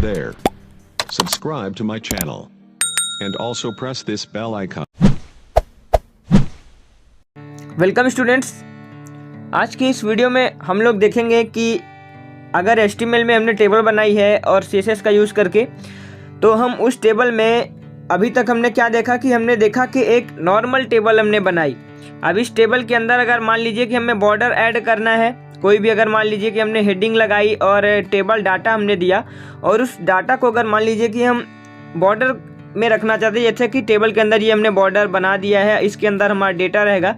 there. Subscribe to my channel. And also press this bell icon. Welcome students, आज की इस video में हम लोग देखेंगे कि अगर HTML में हमने टेबल बनाई है और CSS का यूज़ करके, तो हम उस टेबल में अभी तक हमने क्या देखा कि हमने देखा कि एक नॉर्मल टेबल हमने बनाई। अब इस टेबल के अंदर अगर मान लीजिए कि हमें बॉर्डर ऐड करना है, कोई भी अगर मान लीजिए कि हमने हेडिंग लगाई और टेबल डाटा हमने दिया और उस डाटा को अगर मान लीजिए कि हम बॉर्डर में रखना चाहते हैं, जैसे कि टेबल के अंदर ये हमने बॉर्डर बना दिया है, इसके अंदर हमारा डेटा रहेगा,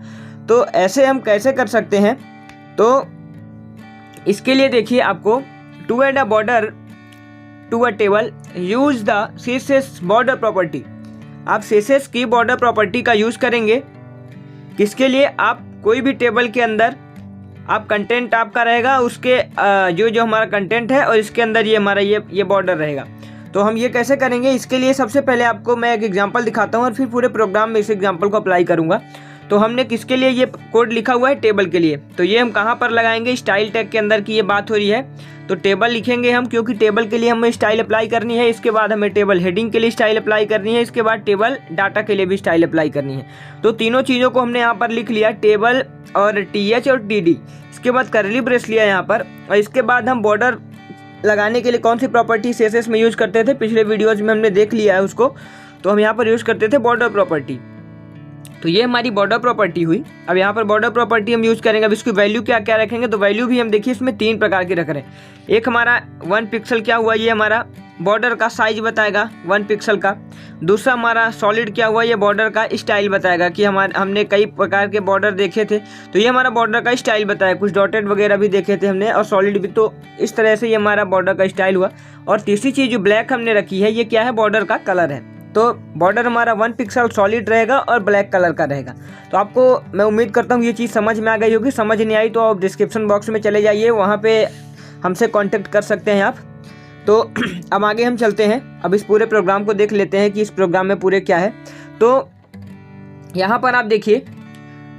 तो ऐसे हम कैसे कर सकते हैं। तो इसके लिए देखिए, आपको to add a border to a table use the CSS border property. आप CSS की बॉर्डर प्रॉपर्टी का यूज़ करेंगे किसके लिए, आप कोई भी टेबल के अंदर आप कंटेंट आपका रहेगा, उसके जो हमारा कंटेंट है और इसके अंदर ये हमारा ये बॉर्डर रहेगा। तो हम ये कैसे करेंगे, इसके लिए सबसे पहले आपको मैं एक एग्जांपल दिखाता हूँ और फिर पूरे प्रोग्राम में इस एग्जांपल को अप्लाई करूँगा। तो हमने किसके लिए ये कोड लिखा हुआ है, टेबल के लिए। तो ये हम कहाँ पर लगाएंगे, स्टाइल टैग के अंदर की ये बात हो रही है। तो टेबल लिखेंगे हम, क्योंकि टेबल के लिए हमें स्टाइल अप्लाई करनी है। इसके बाद हमें टेबल हेडिंग के लिए स्टाइल अप्लाई करनी है। इसके बाद टेबल डाटा के लिए भी स्टाइल अप्लाई करनी है। तो तीनों चीज़ों को हमने यहाँ पर लिख लिया, टेबल और TH और TD। इसके बाद करली ब्रेस लिया यहाँ पर, और इसके बाद हम बॉर्डर लगाने के लिए कौन सी प्रॉपर्टी CSS में यूज़ करते थे, पिछले वीडियोज़ में हमने देख लिया है उसको। तो हम यहाँ पर यूज़ करते थे बॉर्डर प्रॉपर्टी। तो ये हमारी बॉर्डर प्रॉपर्टी हुई। अब यहाँ पर बॉर्डर प्रॉपर्टी हम यूज़ करेंगे। अब इसकी वैल्यू क्या क्या रखेंगे, तो वैल्यू भी हम देखिए इसमें 3 प्रकार की रख रहे हैं। एक हमारा 1 पिक्सल क्या हुआ, ये हमारा बॉर्डर का साइज बताएगा 1 पिक्सल का। दूसरा हमारा सॉलिड क्या हुआ, ये बॉर्डर का स्टाइल बताएगा कि हमने कई प्रकार के बॉर्डर देखे थे, तो ये हमारा बॉर्डर का स्टाइल बताया। कुछ डॉटेड वगैरह भी देखे थे हमने और सॉलिड भी। तो इस तरह से ये हमारा बॉर्डर का स्टाइल हुआ। और तीसरी चीज़ जो ब्लैक हमने रखी है, ये क्या है, बॉर्डर का कलर है। तो बॉर्डर हमारा 1 पिक्सल सॉलिड रहेगा और ब्लैक कलर का रहेगा। तो आपको मैं उम्मीद करता हूँ ये चीज़ समझ में आ गई होगी। समझ नहीं आई तो आप डिस्क्रिप्शन बॉक्स में चले जाइए, वहाँ पे हमसे कांटेक्ट कर सकते हैं आप। तो अब आगे हम चलते हैं, अब इस पूरे प्रोग्राम को देख लेते हैं कि इस प्रोग्राम में पूरे क्या है। तो यहाँ पर आप देखिए,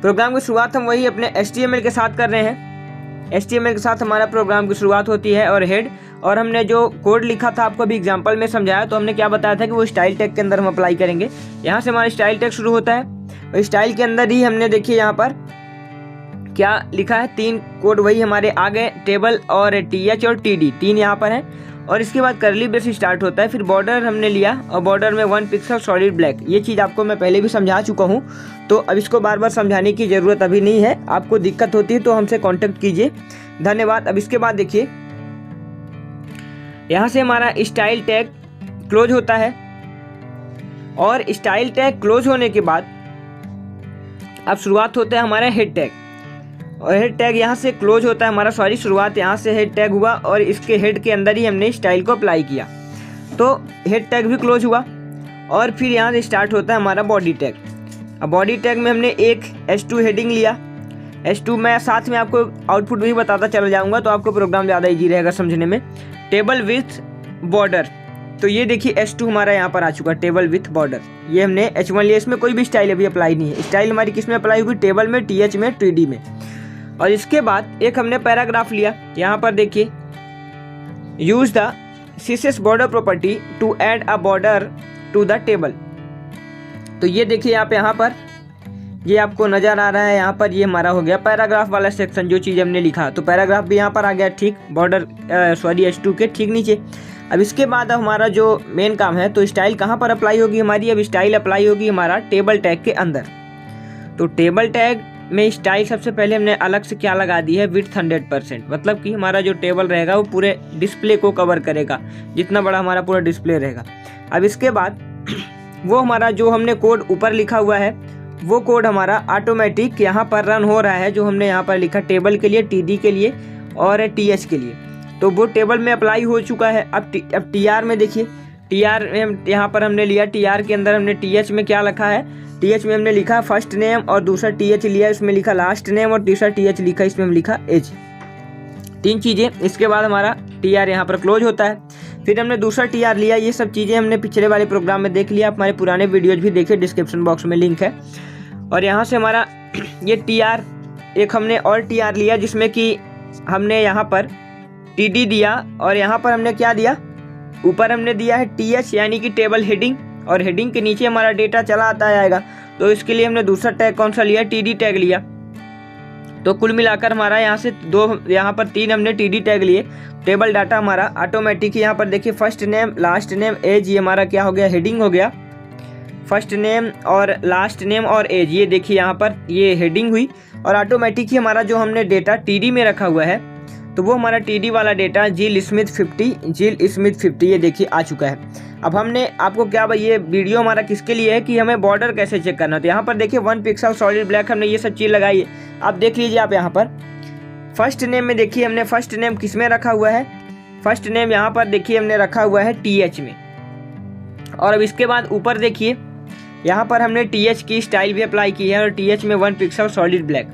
प्रोग्राम की शुरुआत हम वही अपने HTML के साथ कर रहे हैं। HTML के साथ हमारा प्रोग्राम की शुरुआत होती है और हेड, और हमने जो कोड लिखा था आपको अभी एग्जांपल में समझाया, तो हमने क्या बताया था कि वो स्टाइल टैग के अंदर हम अप्लाई करेंगे। यहाँ से हमारा स्टाइल टैग शुरू होता है और स्टाइल के अंदर ही हमने देखिए यहाँ पर क्या लिखा है, 3 कोड वही हमारे आ गए, टेबल और TH और TD 3 यहाँ पर है। और इसके बाद करली ब्रेस स्टार्ट होता है। फिर बॉर्डर हमने लिया और बॉर्डर में 1 पिक्सल सॉलिड ब्लैक। ये चीज़ आपको मैं पहले भी समझा चुका हूँ, तो अब इसको बार बार समझाने की ज़रूरत अभी नहीं है। आपको दिक्कत होती है तो हमसे कांटेक्ट कीजिए। धन्यवाद। अब इसके बाद देखिए, यहाँ से हमारा स्टाइल टैग क्लोज होता है और स्टाइल टैग क्लोज होने के बाद अब शुरुआत होता है हमारा हेड टैग, और हेड टैग यहाँ से क्लोज होता है हमारा, शुरुआत यहाँ से हेड टैग हुआ और इसके हेड के अंदर ही हमने स्टाइल को अप्लाई किया, तो हेड टैग भी क्लोज हुआ। और फिर यहाँ से स्टार्ट होता है हमारा बॉडी टैग। अब बॉडी टैग में हमने एक H2 हेडिंग लिया। H2 मैं साथ में आपको आउटपुट भी बताता चला जाऊँगा, तो आपको प्रोग्राम ज़्यादा ईजी रहेगा समझने में। टेबल विथ बॉर्डर, तो ये देखिए H2 हमारा यहाँ पर आ चुका, टेबल विथ बॉर्डर। ये हमने H1 लिया, इसमें कोई भी स्टाइल अभी अप्लाई नहीं है। स्टाइल हमारी किस में अप्लाई हुई, टेबल में, TH में, TD में। और इसके बाद एक हमने पैराग्राफ लिया। यहाँ पर देखिए, use the CSS border property to add a border to the table. तो ये देखिए आप यहाँ पर, ये आपको नज़र आ रहा है, यहाँ पर ये हमारा हो गया पैराग्राफ वाला सेक्शन, जो चीज़ हमने लिखा। तो पैराग्राफ भी यहाँ पर आ गया, ठीक, बॉर्डर H2 के ठीक नीचे। अब इसके बाद हमारा जो मेन काम है, तो स्टाइल कहाँ पर अप्लाई होगी हमारी, अब स्टाइल अप्लाई होगी हमारा टेबल टैग के अंदर। तो टेबल टैग में स्टाइल सबसे पहले हमने अलग से क्या लगा दी है, विड्थ 100%, मतलब कि हमारा जो टेबल रहेगा वो पूरे डिस्प्ले को कवर करेगा, जितना बड़ा हमारा पूरा डिस्प्ले रहेगा। अब इसके बाद वो हमारा जो हमने कोड ऊपर लिखा हुआ है, वो कोड हमारा ऑटोमेटिक यहाँ पर रन हो रहा है, जो हमने यहाँ पर लिखा टेबल के लिए, TD के लिए और TH के लिए। तो वो टेबल में अप्लाई हो चुका है। अब TR में देखिए, TR में यहाँ पर हमने लिया, TR के अंदर हमने TH में क्या लिखा है, TH में हमने लिखा फर्स्ट नेम, और दूसरा TH लिया, इसमें लिखा लास्ट नेम, और तीसरा TH लिखा, इसमें हम लिखा एज। 3 चीज़ें। इसके बाद हमारा TR यहाँ पर क्लोज होता है। फिर हमने दूसरा TR लिया। ये सब चीज़ें हमने पिछले वाले प्रोग्राम में देख लिया, आप हमारे पुराने वीडियोज भी देखे, डिस्क्रिप्शन बॉक्स में लिंक है। और यहाँ से हमारा ये TR, एक हमने और TR लिया जिसमें कि हमने यहाँ पर TD दिया, और यहाँ पर हमने क्या दिया, ऊपर हमने दिया है TH यानी कि टेबल हेडिंग, और हेडिंग के नीचे हमारा डेटा चला आता आएगा। तो इसके लिए हमने दूसरा टैग कौन सा लिया, TD टैग लिया। तो कुल मिलाकर हमारा यहाँ पर 3 हमने TD टैग लिए। टेबल डाटा हमारा ऑटोमेटिक यहाँ पर देखिए first name, last name, age, ये हमारा क्या हो गया, हेडिंग हो गया। फर्स्ट नेम और लास्ट नेम और एज, ये देखिए यहाँ पर ये हेडिंग हुई, और ऑटोमेटिक ही हमारा जो हमने डेटा TD में रखा हुआ है तो वो हमारा TD वाला डेटा जिल स्मिथ 50 ये देखिए आ चुका है। अब हमने आपको क्या भाई, ये वीडियो हमारा किसके लिए है कि हमें बॉर्डर कैसे चेक करना है। तो यहाँ पर देखिए 1 पिक्सल सॉलिड ब्लैक हमने ये सब चीज़ लगाई है। आप देख लीजिए, आप यहाँ पर फर्स्ट नेम में देखिए हमने फर्स्ट नेम किस में रखा हुआ है, फर्स्ट नेम यहाँ पर देखिए हमने रखा हुआ है TH में। और अब इसके बाद ऊपर देखिए यहाँ पर हमने TH की स्टाइल भी अप्लाई की है, और TH में 1 पिक्सल सॉलिड ब्लैक।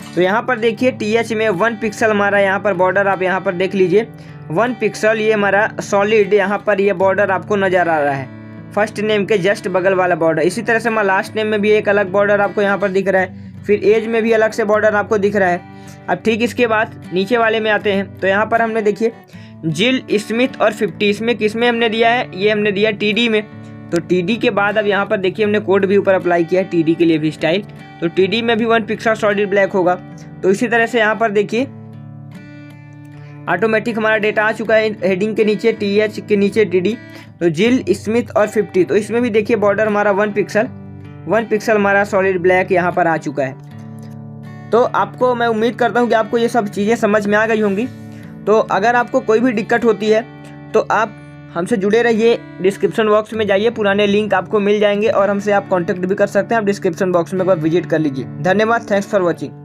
तो यहाँ पर देखिए TH में 1 पिक्सल हमारा यहाँ पर बॉर्डर, आप यहाँ पर देख लीजिए 1 पिक्सल ये हमारा सॉलिड यहाँ पर ये बॉर्डर आपको नज़र आ रहा है, फर्स्ट नेम के जस्ट बगल वाला बॉर्डर। इसी तरह से हमारा लास्ट नेम में भी एक अलग बॉर्डर आपको यहाँ पर दिख रहा है, फिर एज में भी अलग से बॉर्डर आपको दिख रहा है। अब ठीक इसके बाद नीचे वाले में आते हैं। तो यहाँ पर हमने देखिए जिल स्मिथ और 50, इसमें किस में हमने दिया है, ये हमने दिया TD में। तो TD के बाद अब यहाँ पर देखिए हमने कोड भी ऊपर अप्लाई किया है TD के लिए भी स्टाइल, तो TD में भी 1 पिक्सल सॉलिड ब्लैक होगा। तो इसी तरह से यहाँ पर देखिए ऑटोमेटिक हमारा डेटा आ चुका है, हेडिंग के नीचे TH के नीचे TD, तो जिल स्मिथ और 50। तो इसमें भी देखिए बॉर्डर हमारा 1 पिक्सल हमारा सॉलिड ब्लैक यहाँ पर आ चुका है। तो आपको मैं उम्मीद करता हूँ कि आपको ये सब चीज़ें समझ में आ गई होंगी। तो अगर आपको कोई भी दिक्कत होती है तो आप हमसे जुड़े रहिए, डिस्क्रिप्शन बॉक्स में जाइए, पुराने लिंक आपको मिल जाएंगे, और हमसे आप कांटेक्ट भी कर सकते हैं। आप डिस्क्रिप्शन बॉक्स में एक बार विजिट कर लीजिए। धन्यवाद, थैंक्स फॉर वॉचिंग।